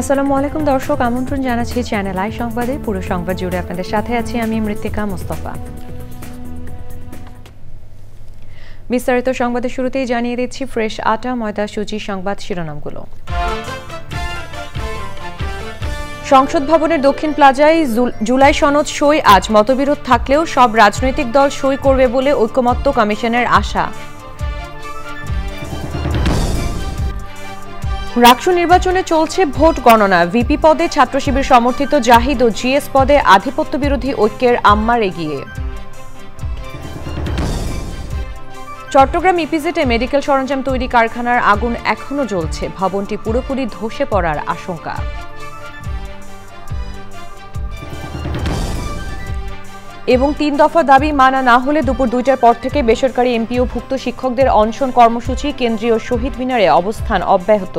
আসসালামু আলাইকুম দর্শক, আমন্ত্রণ জানাচ্ছি চ্যানেল আই সংবাদে। পুরো সংবাদ জুড়ে আপনাদের সাথে আছি আমি মৃত্তিকা মোস্তফা। বিস্তারিত সংবাদের শুরুতেই জানিয়ে দিচ্ছি ফ্রেশ আটা, ময়দা, সুজি সংবাদ শিরোনামগুলো। সংসদ ভবনের দক্ষিণ প্লাজায় জুলাই সনদ সই আজ। মতবিরোধ থাকলেও সব রাজনৈতিক দল সই করবে বলে ঐকমত্য কমিশনের আশা। রাকসু নির্বাচনে চলছে ভোট গণনা। ভিপি পদে ছাত্র শিবির সমর্থিত জাহিদ ও জিএস পদে আধিপত্য বিরোধী ঐক্যের আম্মার এগিয়ে। চট্টগ্রাম ইপিজেডে মেডিকেল সরঞ্জাম তৈরি কারখানার আগুন এখনো জ্বলছে। ভবনটি পুরোপুরি ধসে পড়ার আশঙ্কা। এবং ৩ দফা দাবি মানা না হলে দুপুর ২টার পর থেকে বেসরকারি এমপিও ভুক্ত শিক্ষকদের অনশন কর্মসূচি। কেন্দ্রীয় শহীদ মিনারে অবস্থান অব্যাহত।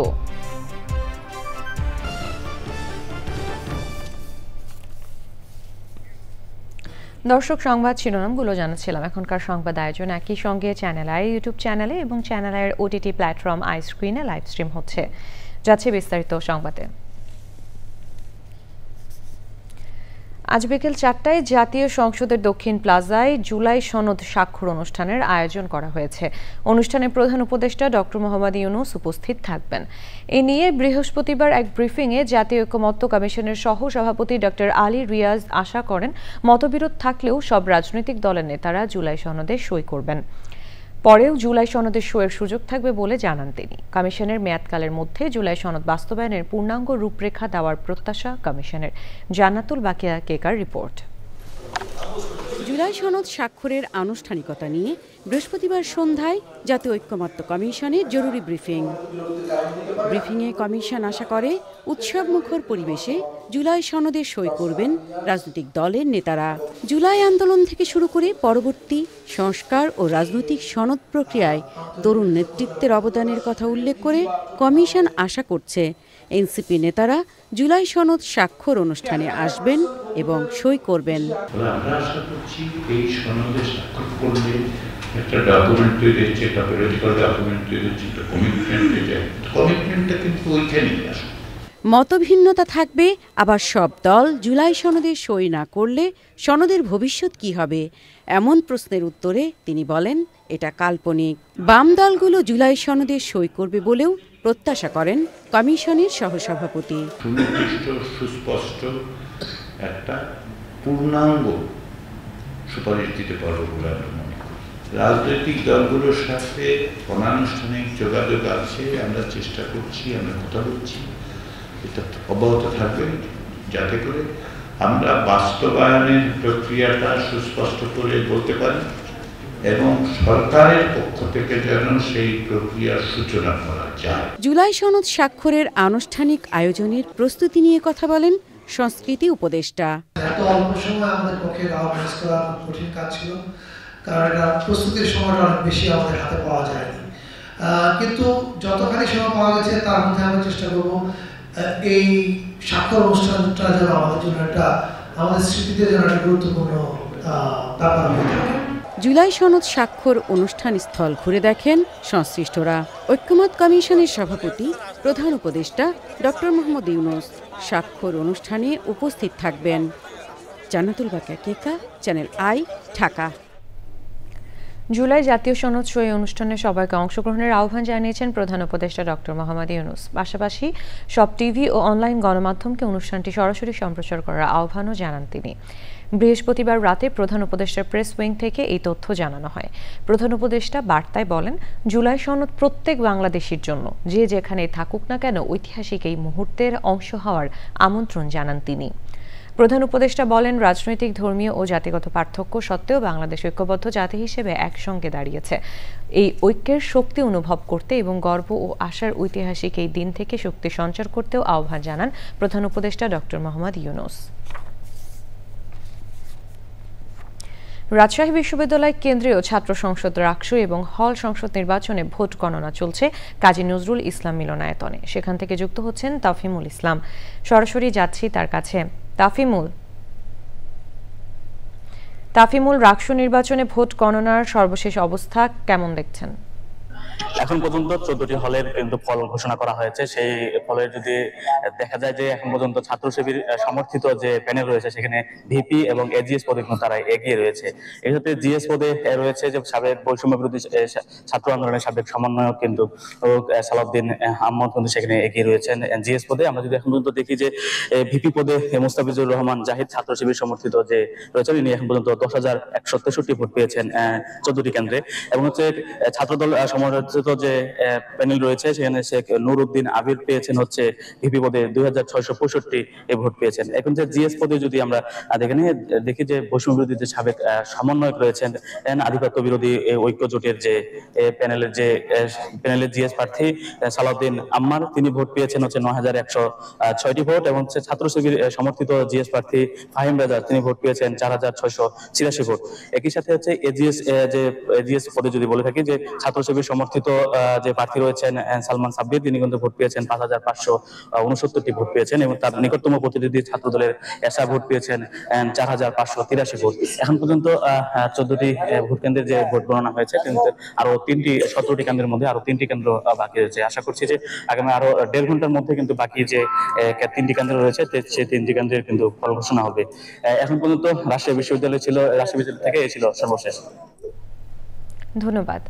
দর্শক, সংবাদ শিরোনামগুলো জানাচ্ছিলাম। এখনকার সংবাদ আয়োজন একই সঙ্গে চ্যানেল আই ইউটিউব চ্যানেলে এবং চ্যানেল আইয়ের ওটিটি প্ল্যাটফর্ম আই স্ক্রিনে লাইভ স্ট্রিম হচ্ছে। যাচ্ছে বিস্তারিত সংবাদে। আজ বিকেল ৪টায় জাতীয় সংসদের দক্ষিণ প্লাজায় জুলাই সনদ স্বাক্ষর অনুষ্ঠানের আয়োজন করা হয়েছে। অনুষ্ঠানে প্রধান উপদেষ্টা ডক্টর মোহাম্মদ ইউনূস উপস্থিত থাকবেন। এ নিয়ে বৃহস্পতিবার এক ব্রিফিংয়ে জাতীয় ঐকমত্য কমিশনের সহ সভাপতি ডক্টর আলী রিয়াজ আশা করেন মতবিরোধ থাকলেও সব রাজনৈতিক দলের নেতারা জুলাই সনদে সই করবেন। পরেও জুলাই সনদের সইয়ের সুযোগ থাকবে বলে জানান তিনি। কমিশনের মেয়াদকালের মধ্যে জুলাই সনদ বাস্তবায়নের পূর্ণাঙ্গ রূপরেখা দেওয়ার প্রত্যাশা কমিশনের। জান্নাতুল বাকিয়া কেকার রিপোর্ট। জুলাই সনদ স্বাক্ষরের আনুষ্ঠানিকতা নিয়ে বৃহস্পতিবার সন্ধ্যায় জাতীয় ঐকমত্য কমিশনের জরুরি ব্রিফিংয়ে কমিশন আশা করে উৎসবমুখর পরিবেশে জুলাই সনদে সই করবেন রাজনৈতিক দলের নেতারা। জুলাই আন্দোলন থেকে শুরু করে পরবর্তী সংস্কার ও রাজনৈতিক সনদ প্রক্রিয়ায় তরুণ নেতৃত্বের অবদানের কথা উল্লেখ করে কমিশন আশা করছে এনসিপি নেতারা জুলাই সনদ স্বাক্ষর অনুষ্ঠানে আসবেন এবং সই করবেন। আমরা আশা করছি এই সনদে স্বাক্ষর করলে একটা ডকুমেন্ট তৈরি হচ্ছে, একটা পলিটিক্যাল ডকুমেন্ট তৈরি হচ্ছে, একটা কমিটমেন্ট হয়ে যায়। কমিটমেন্টটা কিন্তু ওইখানেই আসে। মতভিন্নতা থাকবে, আবার সব দল জুলাই সনদে সই না করলে সনদের ভবিষ্যৎ কি হবে এমন প্রশ্নের উত্তরে তিনি বলেন এটা কাল্পনিক। বাম দলগুলো জুলাই সনদে সই করবে বলেও প্রত্যাশা করেন কমিশনের সহসভাপতি। সুনির্দিষ্ট সুস্পষ্ট একটা পূর্ণাঙ্গ সুপারিশ দিতে পারবো বলে আমরা মনে করি। রাজনৈতিক দলগুলোর সাথে অনানুষ্ঠানিক যোগাযোগ আছে, আমরা চেষ্টা করছি, আমরা কথা বলছি, এটা অব্যাহত থাকবে যাতে করে আমরা বাস্তবায়নের প্রক্রিয়াটা সুস্পষ্ট করে বলতে পারি এবং সরকারের পক্ষ থেকে যেন সেই প্রক্রিয়ার সূচনা করা যায়। জুলাই সনদ স্বাক্ষরের আনুষ্ঠানিক আয়োজনের প্রস্তুতি নিয়ে কথা বলেন সংস্কৃতি উপদেষ্টা। এত অল্প সময় আমাদের পক্ষে ম্যানেজ করা কঠিন কাজ ছিল, কারণ এটা প্রস্তুতির সময়টা অনেক বেশি আমাদের হাতে পাওয়া যায়নি। কিন্তু যতখানি সময় পাওয়া গেছে তার মধ্যে আমরা চেষ্টা করবো এই স্বাক্ষর অনুষ্ঠানটা যেন আমাদের জন্য একটা, আমাদের স্মৃতিতে যেন একটা গুরুত্বপূর্ণ ব্যাপার হয়ে থাকে। জুলাই সনদ স্বাক্ষর অনুষ্ঠান স্থল ঘুরে দেখেন সংশ্লিষ্টরা। ঐকমত্য কমিশনের সভাপতি প্রধান উপদেষ্টা ডক্টর মোহাম্মদ ইউনূস স্বাক্ষর অনুষ্ঠানে উপস্থিত থাকবেন। জান্নাতুল বাকিয়া কেকা, চ্যানেল আই, ঢাকা। জুলাই জাতীয় সনদ সই অনুষ্ঠানে সবাইকে অংশগ্রহণের আহ্বান জানিয়েছেন প্রধান উপদেষ্টা ডক্টর মোহাম্মদ ইউনূস। পাশাপাশি সব টিভি ও অনলাইন গণমাধ্যমকে অনুষ্ঠানটি সরাসরি সম্প্রচার করার আহ্বানও জানান তিনি। বৃহস্পতিবার রাতে প্রধান উপদেষ্টার প্রেস উইং থেকে এই তথ্য জানানো হয়। প্রধান উপদেষ্টা বার্তায় বলেন, জুলাই সনদ প্রত্যেক বাংলাদেশির জন্য, যে যেখানে থাকুক না কেন ঐতিহাসিক এই মুহূর্তের অংশ হওয়ার আমন্ত্রণ জানান তিনি। প্রধান উপদেষ্টা বলেন, রাজনৈতিক, ধর্মীয় ও জাতিগত পার্থক্য সত্ত্বেও বাংলাদেশ ঐক্যবদ্ধ জাতি হিসেবে একসঙ্গে দাঁড়িয়েছে। এই ঐক্যের শক্তি অনুভব করতে এবং গর্ব ও আশার ঐতিহাসিক এই দিন থেকে শক্তি সঞ্চার করতেও আহ্বান জানান প্রধান উপদেষ্টা ডক্টর মোহাম্মদ ইউনূস। রাজশাহী বিশ্ববিদ্যালয় কেন্দ্রীয় ছাত্র সংসদ রাকসু এবং হল সংসদ নির্বাচনে ভোট গণনা চলছে কাজী নজরুল ইসলাম মিলনায়তনে। সেখান থেকে যুক্ত হচ্ছেন তাফিমুল ইসলাম। সরাসরি যাচ্ছি তার কাছে। তাফিমুল, রাকসু নির্বাচনে ভোট গণনার সর্বশেষ অবস্থা কেমন দেখছেন? এখন পর্যন্ত 14টি হলের কিন্তু ফল ঘোষণা করা হয়েছে। সেই ফলে যদি দেখা যায় যে এখন পর্যন্ত ছাত্র শিবির সমর্থিত যে প্যানেল রয়েছে সেখানে ভিপি এবং এজিএস পদে কিন্তু তারা এগিয়ে রয়েছে। এই ক্ষেত্রে জিএস পদে রয়েছে যে সাবেক বৈষম্য বিরোধী ছাত্র আন্দোলনের সাবেক সমন্বয়ক কিন্তু সালাউদ্দিন আহমদ কিন্তু সেখানে এগিয়ে রয়েছেন জিএস পদে। আমরা যদি এখন পর্যন্ত দেখি যে ভিপি পদে মোস্তাফিজুর রহমান জাহিদ ছাত্র শিবির সমর্থিত যে রয়েছেন, ইনি এখন পর্যন্ত 10,163 ভোট পেয়েছেন 14টি কেন্দ্রে। এবং হচ্ছে ছাত্রদল সমর্থিত যে প্যানেল রয়েছে সেখানে শেখ নুরউদ্দিন আবির পেয়েছেন হচ্ছে ভিপি পদে 2,665 ভোট পেয়েছেন। এখন যে জিএস পদে যদি আমরা দেখি যে বৈষম্য বিরোধী যে সাবেক সমন্বয়ক রয়েছেন আধিপত্য বিরোধী ঐক্য জোটের যে প্যানেলের জিএস প্রার্থী সালাউদ্দিন আম্মার, তিনি ভোট পেয়েছেন হচ্ছে 9,106টি ভোট। এবং হচ্ছে ছাত্র শিবির সমর্থিত জিএস প্রার্থী ফাহিম রাজা, তিনি ভোট পেয়েছেন 4,686 ভোট। একই সাথে হচ্ছে এজিএস পদে যদি বলে থাকি যে ছাত্র শিবির সমর্থিত যে প্রার্থী রয়েছেন সালমান সাব্বির, তিনি কিন্তু ভোট পেয়েছেন 5,569টি ভোট পেয়েছেন। এবং তার নিকটতম প্রতিনিধি ছাত্র দলের এসা ভোট পেয়েছেন 4,583 ভোট। এখন পর্যন্ত 14টি ভোট কেন্দ্রের যে ভোট গণনা হয়েছে, কিন্তু আরো 17টি কেন্দ্রের মধ্যে আরো 3টি কেন্দ্র বাকি রয়েছে। আশা করছি যে আগামী আরো 1.5 ঘন্টার মধ্যে কিন্তু বাকি যে 3টি কেন্দ্র রয়েছে সেই 3টি কেন্দ্রের কিন্তু ফল ঘোষণা হবে। এখন পর্যন্ত রাজশাহী বিশ্ববিদ্যালয় থেকে ছিল সর্বশেষ। ধন্যবাদ।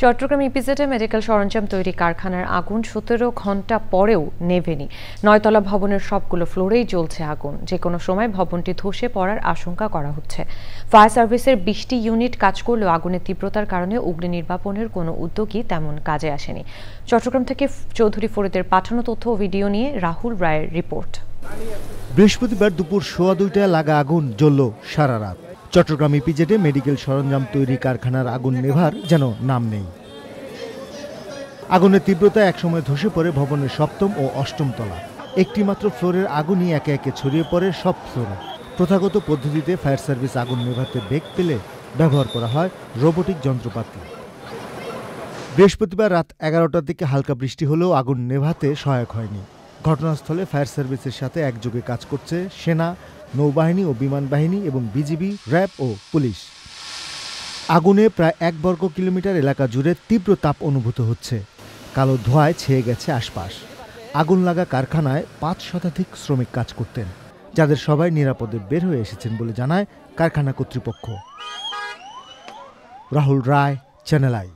চট্টগ্রাম ইপিজেডে মেডিকেল সরঞ্জাম তৈরি কারখানার আগুন 17 ঘন্টা পরেও নেভেনি। 9তলা ভবনের সবগুলো ফ্লোরেই জ্বলছে আগুন। যে কোনো সময় ভবনটি ধসে পড়ার আশঙ্কা করা হচ্ছে। ফায়ার সার্ভিসের 20টি ইউনিট কাজ করলেও আগুনের তীব্রতার কারণে অগ্নি নির্বাপনের কোনো উদ্যোগই তেমন কাজে আসেনি। চট্টগ্রাম থেকে চৌধুরী ফরিদের পাঠানো তথ্য ও ভিডিও নিয়ে রাহুল রায়ের রিপোর্ট। বৃহস্পতিবার দুপুর 2:15 লাগা আগুন জ্বলল সারা রাত। চট্টগ্রাম ইপিজেডে মেডিকেল সরঞ্জাম তৈরি কারখানার আগুন নেভার যেন নাম নেই। আগুনের তীব্রতা একসময় ধসে পড়ে ভবনের 7ম ও 8ম তলা। একটি মাত্র ফ্লোরের আগুনই একে একে ছড়িয়ে পড়ে সব ফ্লোরে। প্রথাগত পদ্ধতিতে ফায়ার সার্ভিস আগুন নেভাতে বেগ পেলে ব্যবহার করা হয় রোবোটিক যন্ত্রপাতি। বৃহস্পতিবার রাত 11টার দিকে হালকা বৃষ্টি হলেও আগুন নেভাতে সহায়ক হয়নি। ঘটনাস্থলে ফায়ার সার্ভিসের সাথে একযোগে কাজ করছে সেনা, নৌবাহিনী ও বিমান বাহিনী এবং বিজিবি, র্যাব ও পুলিশ। আগুনে প্রায় 1 বর্গ কিলোমিটার এলাকা জুড়ে তীব্র তাপ অনুভূত হচ্ছে। কালো ধোঁয়ায় ছেয়ে গেছে আশপাশ। আগুন লাগা কারখানায় 5 শতাধিক শ্রমিক কাজ করতেন, যাদের সবাই নিরাপদে বের হয়ে এসেছেন বলে জানায় কারখানা কর্তৃপক্ষ। রাহুল রায়, চ্যানেল আই।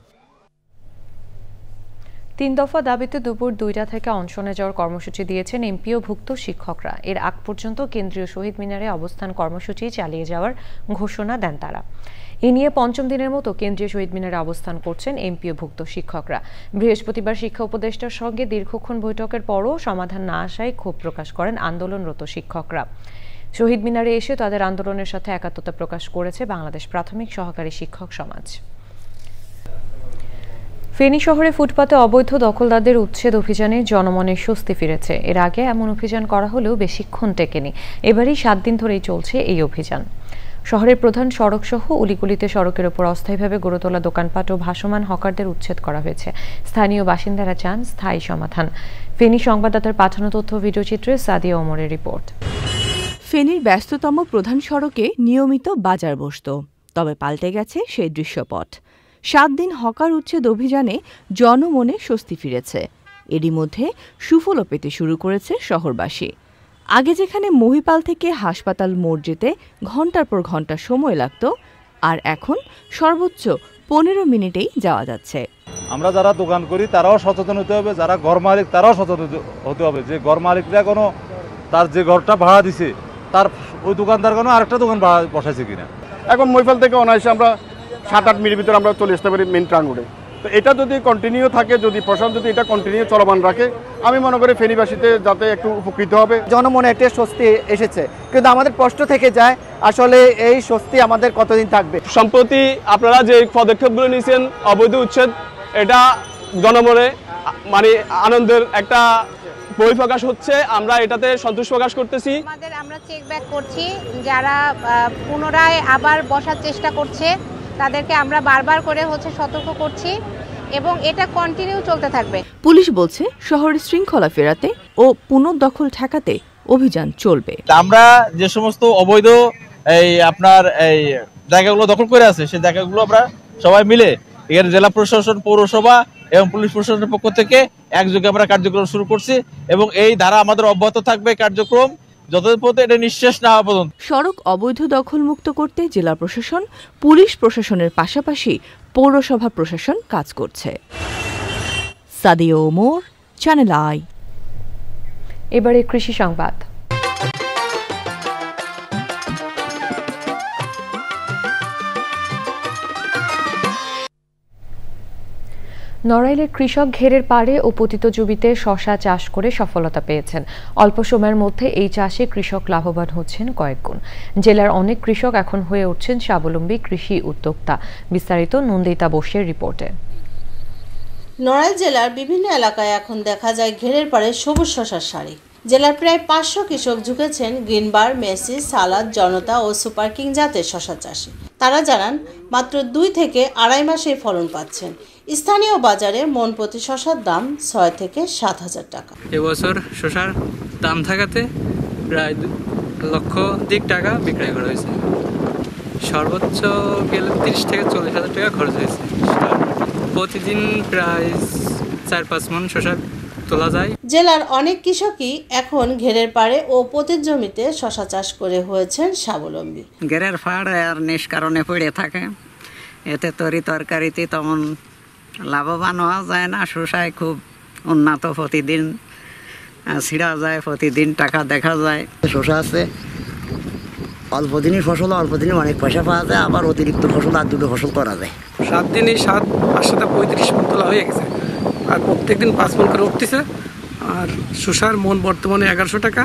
3 দফা দাবিতে দুপুর 2টা থেকে অনশনে যাওয়ার কর্মসূচি দিয়েছেন এমপিওভুক্ত শিক্ষকরা। এর আগ পর্যন্ত কেন্দ্রীয় শহীদ মিনারে অবস্থান কর্মসূচি চালিয়ে যাওয়ার ঘোষণা দেন তারা। এ নিয়ে 5ম দিনের মতো কেন্দ্রীয় শহীদ মিনারে অবস্থান করছেন এমপিওভুক্ত শিক্ষকরা। বৃহস্পতিবার শিক্ষা উপদেষ্টার সঙ্গে দীর্ঘক্ষণ বৈঠকের পরও সমাধান না আসায় ক্ষোভ প্রকাশ করেন আন্দোলনরত শিক্ষকরা। শহীদ মিনারে এসে তাদের আন্দোলনের সাথে একাত্মতা প্রকাশ করেছে বাংলাদেশ প্রাথমিক সহকারী শিক্ষক সমাজ। ফেনী শহরে ফুটপাতে অবৈধ দখলদারদের উচ্ছেদ অভিযানে জনমনে স্বস্তি ফিরেছে। এর আগে এমন অভিযান করা হলেও বেশিক্ষণ টেকেনি। এবারই 7 দিন ধরেই চলছে এই অভিযান। শহরের প্রধান সড়ক সহ উলিগুলিতে সড়কের ওপর অস্থায়ীভাবে গড়ে তোলা দোকানপাট ও ভাসমান হকারদের উচ্ছেদ করা হয়েছে। স্থানীয় বাসিন্দারা চান স্থায়ী সমাধান। ফেনী সংবাদদাতার পাঠানো তথ্য ভিডিওচিত্রে সাদিয়া ওমরের রিপোর্ট। ফেনীর ব্যস্ততম প্রধান সড়কে নিয়মিত বাজার বসত, তবে পাল্টে গেছে সেই দৃশ্যপট। 7 দিন হকার উচ্ছেদ অভিযানে জনমনে স্বস্তি ফিরেছে। এরই মধ্যে সুফলও পেতে শুরু করেছে শহরবাসী। আগে যেখানে মহিপাল থেকে হাসপাতাল মোড় যেতে ঘন্টার পর ঘন্টা সময় লাগত, আর এখন সর্বোচ্চ 15 মিনিটেই যাওয়া যাচ্ছে। আমরা যারা দোকান করি তারাও সচেতন হতে হবে, যারা ঘর মালিক তারাও সচেতন হতে হবে যে ঘর মালিকরা কোনো তার যে ঘরটা ভাড়া দিছে তার ওই দোকানদার কোনো আরেকটা দোকান ভাড়া বসাইছে কিনা। এখন মহিপাল থেকে অনায়াসে আমরা 7-8 মিনিটের ভিতরে আমরা চলে আসতে পারি মেন ট্রাং রোডে। তো এটা যদি কন্টিনিউ থাকে, যদি প্রশাসন যদি এটা কন্টিনিউ চলমান রাখে, আমি মনে করি ফেনীবাসীতে যাতে একটু উপকৃত হবে। জনমনে একটা স্বস্তি এসেছে, কিন্তু আমাদের কষ্ট থেকে যায়। আসলে এই স্বস্তি আমাদের কতদিন থাকবে? সম্প্রতি আপনারা যে পদক্ষেপগুলো নিয়েছেন অবৈধ উচ্ছেদ, এটা জনমনে মানে আনন্দের একটা বহিঃপ্রকাশ হচ্ছে। আমরা এটাতে সন্তোষ প্রকাশ করতেছি। আমরা চেক ব্যাক করছি, যারা পুনরায় আবার বসার চেষ্টা করছে তাদেরকে আমরা বারবার করে সতর্ক করছি এবং এটা কন্টিনিউ চলতে থাকবে। পুলিশ বলছে শহরের শৃঙ্খলা ফেরাতে ও পুনর্দখল ঠেকাতে অভিযান চলবে। আমরা যে সমস্ত অবৈধ আপনার জায়গাগুলো দখল করে আছে সেই জায়গাগুলো আমরা সবাই মিলে এখানে জেলা প্রশাসন, পৌরসভা এবং পুলিশ প্রশাসনের পক্ষ থেকে একযোগে আমরা কার্যক্রম শুরু করছি এবং এই ধারা আমাদের অব্যাহত থাকবে কার্যক্রম যতদিন পর্যন্ত এটা নিঃশেষ না হওয়া পর্যন্ত। সড়ক অবৈধ দখলমুক্ত করতে জেলা প্রশাসন, পুলিশ প্রশাসনের পাশাপাশি পৌরসভা প্রশাসন কাজ করছে। Sadia Omar, channel I. এবারে কৃষি সংবাদ। নড়াইলের কৃষক ঘেরের পাড়ে ও পতিত জমিতে শশা চাষ করে সফলতা পেয়েছেন। অল্প সময়ের মধ্যে এই চাষে কৃষক লাভবান হচ্ছেন কয়েক গুণ। জেলার অনেক কৃষক এখন হয়ে উঠছেন স্বাবলম্বী কৃষি উদ্যোক্তা। বিস্তারিত নন্দিতা বসের রিপোর্টে। নড়াইল জেলার বিভিন্ন এলাকায় এখন দেখা যায় ঘেরের পাড়ে সবুজ শশার সারি। জেলার প্রায় 500 কৃষক ঝুঁকেছেন গ্রিনবার, মেসি, সালাদ, জনতা ও সুপার কিং জাতের শশা চাষে। তারা জানান মাত্র 2 থেকে 2.5 মাসে ফলন পাচ্ছেন। স্থানীয় বাজারে মন প্রতি শশার দাম 6 থেকে 7,000 টাকা। এবছর শশার দাম থাকাতে প্রায় 1 লক্ষ টাকা বিক্রয় করা হয়েছে। সর্বোচ্চ গেলে 30 থেকে 40,000 টাকা খরচ হয়েছে। প্রতিদিন প্রায় 4-5 মণ শশা তোলা যায়। জেলার অনেক কৃষকই এখন ঘেরের পাড়ে ও পতিত জমিতে শশা চাষ করে হয়েছেন স্বাবলম্বী। ঘেরের পাড় আর নিষ্কারণে পড়ে থাকে, এতে তরকারিতে তেমন লাভবান হওয়া যায় না। শশায় খুব উন্নত, প্রতিদিন ছিঁড়া যায়, প্রতিদিন টাকা দেখা যায়। শশা আছে অল্প দিনই ফসল, অল্প দিনে অনেক পয়সা পাওয়া যায়, আবার অতিরিক্ত ফসল আর 2টো ফসল করা যায়। 7 দিনে 7 আর 7 35 মণ তোলা হয়ে গেছে, আর প্রত্যেকদিন 5 মণ করে উঠতেছে। আর শশার মন বর্তমানে 1100 টাকা,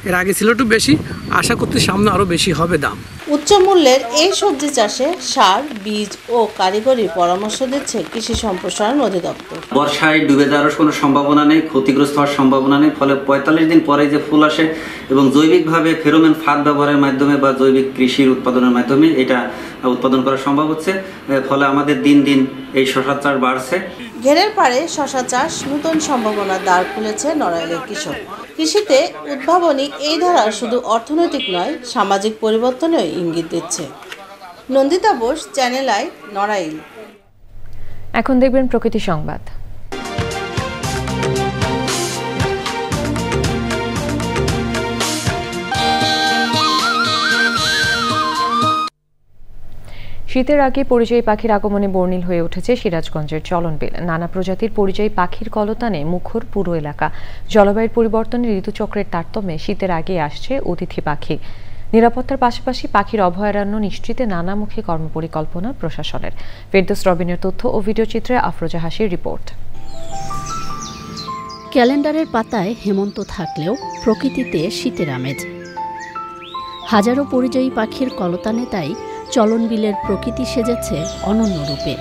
এর আগে ছিল একটু বেশি, আশা করতে সামনে আরও বেশি হবে দাম। উচ্চ মূল্যের এই সবজি চাষে সার, বীজ ও কারিগরি পরামর্শ দিচ্ছে কৃষি সম্প্রসারণ অধিদপ্তর। বর্ষায় ডুবে যাওয়ার কোনো সম্ভাবনা নেই, ক্ষতিগ্রস্ত হওয়ার সম্ভাবনা নেই। ফলে 45 দিন পরে যে ফুল আসে এবং জৈবিকভাবে ফেরোমেন ফাঁদ ব্যবহারের মাধ্যমে বা জৈবিক কৃষির উৎপাদনের মাধ্যমে এটা উৎপাদন করা সম্ভব হচ্ছে। ফলে আমাদের দিন দিন এই শশা চাষ বাড়ছে। ঘেরের পাড়ে শশা চাষ নতুন সম্ভাবনার দ্বার খুলেছে নড়াইলের কৃষক। কৃষিতে উদ্ভাবনী এই ধারা শুধু অর্থনৈতিক নয়, সামাজিক পরিবর্তনেও ইঙ্গিত দিচ্ছে। Nandita Bose, channel I, Narail. এখন দেখবেন প্রকৃতি সংবাদ। শীতের আগে পরিযায়ী পাখির আগমনে বর্ণিল হয়ে উঠেছে সিরাজগঞ্জের চলনবিল। নানা প্রজাতির পরিযায়ী পাখির কলতানে মুখর পুরো এলাকা। জলবায়ুর পরিবর্তনে ঋতুচক্রের তারতম্যে শীতের আগে আসছে অতিথি পাখি। নিরাপত্তার পাশাপাশি পাখির অভয়ারণ্য নিশ্চিতে নানামুখী কর্মপরিকল্পনা প্রশাসনের। ফেরদৌস রবিনের তথ্য ও ভিডিও চিত্রে আফরোজা হাসির রিপোর্ট। ক্যালেন্ডারের পাতায় হেমন্ত থাকলেও প্রকৃতিতে শীতের আমেজ। হাজারো পরিযায়ী পাখির কলতানে তাই চলনবিলের প্রকৃতি সেজেছে অনন্য রূপে।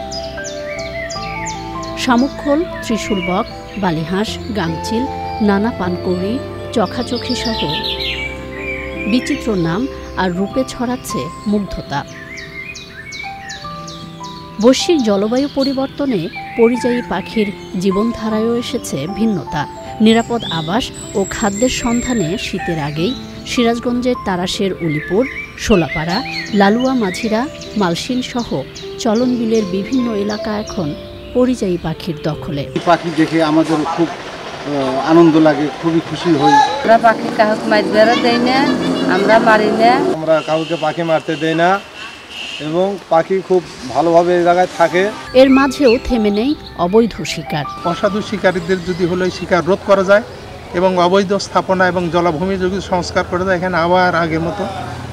শামুকখোল, ত্রিশূলবক, বালিহাঁস, গাংচিল, নানা পানকৌড়ি, চখাচখি সহ বিচিত্র নাম আর রূপে ছড়াচ্ছে মুগ্ধতা। বৈশ্বিক জলবায়ু পরিবর্তনে পরিযায়ী পাখির জীবনধারায়ও এসেছে ভিন্নতা। নিরাপদ আবাস ও খাদ্যের সন্ধানে শীতের আগেই সিরাজগঞ্জের তারাশের উলিপুর, শোলাপাড়া, লালুয়া মাঝিরা, মালসিন সহ চলনবিলের বিভিন্ন এলাকা এখন পরিযায়ী পাখির দখলে। পাখি দেখে আমাদের খুব আনন্দ লাগে, খুবই খুশি হই। আমরা পাখি কাউকে মারতে দেই না, আমরা মারি না, আমরা কাউকে পাখি মারতে দেই না এবং পাখি খুব ভালোভাবে এই জায়গায় থাকে। এর মাঝেও থেমে নেই অবৈধ শিকার। অসাধু শিকারীদের যদি হলো শিকার রোধ করা যায় এবং অবৈধ স্থাপনা এবং জলাভূমি যদি সংস্কার করে দেয়, এখানে আবার আগের মতো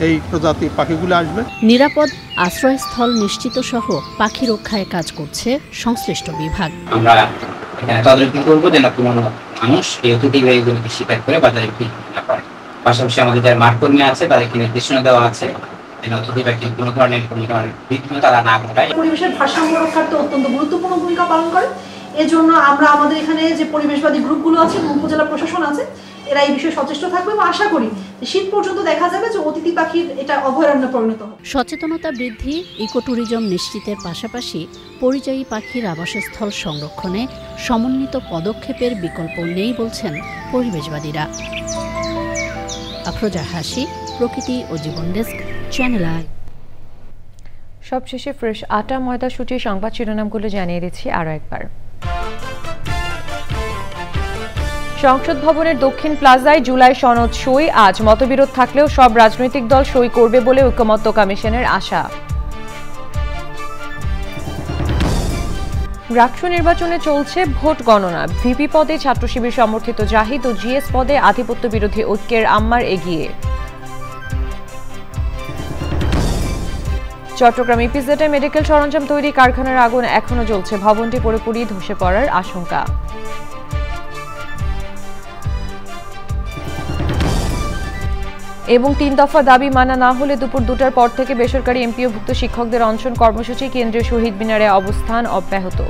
এই প্রজাতি পাখিগুলো আসবে। নিরাপদ আশ্রয়স্থল নিশ্চিত সহ পাখি রক্ষায় কাজ করছে সংশ্লিষ্ট বিভাগ। আমরা এখানে তদারকি করবো যেন কোনো মানুষ এই অতিথিগুলোকে শিকার করে বাজারে বিক্রি না করে। পাশাপাশি আমাদের যারা মাঠকর্মী আছে তাদেরকে নির্দেশনা দেওয়া আছে কোনো ধরনের বিঘ্ন তারা না ঘটায়। পরিবেশের ভারসাম্য রক্ষার্থে অত্যন্ত গুরুত্বপূর্ণ ভূমিকা পালন করে। এজন্য আমরা আমাদের এখানে যে পরিবেশবাদী গ্রুপগুলো আছে, উপজেলা প্রশাসন আছে, এরা এই বিষয়ে সচেষ্ট থাকবে এবং আশা করি শীত পর্যন্ত দেখা যাবে যে অতিথি পাখির এটা অভয়ারণ্যে পরিণত হবে। সচেতনতা বৃদ্ধি, ইকোট্যুরিজম নিশ্চিতের পাশাপাশি পরিযায়ী পাখির আবাসস্থল সংরক্ষণে সমন্বিত পদক্ষেপের বিকল্প নেই বলছেন পরিবেশবাদীরা। আফরোজা হাসি, প্রকৃতি ও জীবন ডেস্ক, চ্যানেল আই। সবশেষে ফ্রেশ আটা ময়দা সূচির সংবাদ শিরোনামগুলো জানিয়ে দিচ্ছি আরও একবার। সংসদ ভবনের দক্ষিণ প্লাজায় জুলাই সনদ সই। আজ মতবিরোধ থাকলেও সব রাজনৈতিক দল সই করবে বলে ঐকমত্য কমিশনের আশা। রাষ্ট্র নির্বাচনে চলছে ভোট গণনা। ভিপি পদে ছাত্র শিবির সমর্থিত জাহিদ ও জিএস পদে আধিপত্য বিরোধী ঐক্যের আম্মার এগিয়ে। চট্টগ্রাম ইপিজেডে মেডিকেল সরঞ্জাম তৈরি কারখানার আগুন এখনো জ্বলছে। ভবনটি পুরোপুরি ধসে পড়ার আশঙ্কা। এবং 3 দফা দাবি মানা না হলে দুপুর 2টার পর থেকে বেসরকারি এমপিওভুক্ত শিক্ষকদের অনশন কর্মসূচি। কেন্দ্রীয় শহীদ মিনারে অবস্থান অব্যাহত।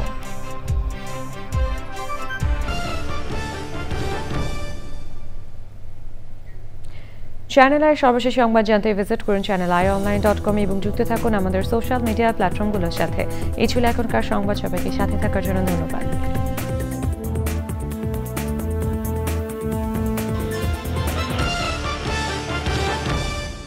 চ্যানেল আইয়ের সর্বশেষ সংবাদ জানতে ভিজিট করুন channelionline.com এবং যুক্ত থাকুন আমাদের সোশ্যাল মিডিয়া প্ল্যাটফর্মগুলোর সাথে। এই ছিল এখনকার সংবাদ। সবাইকে সাথে থাকার জন্য ধন্যবাদ।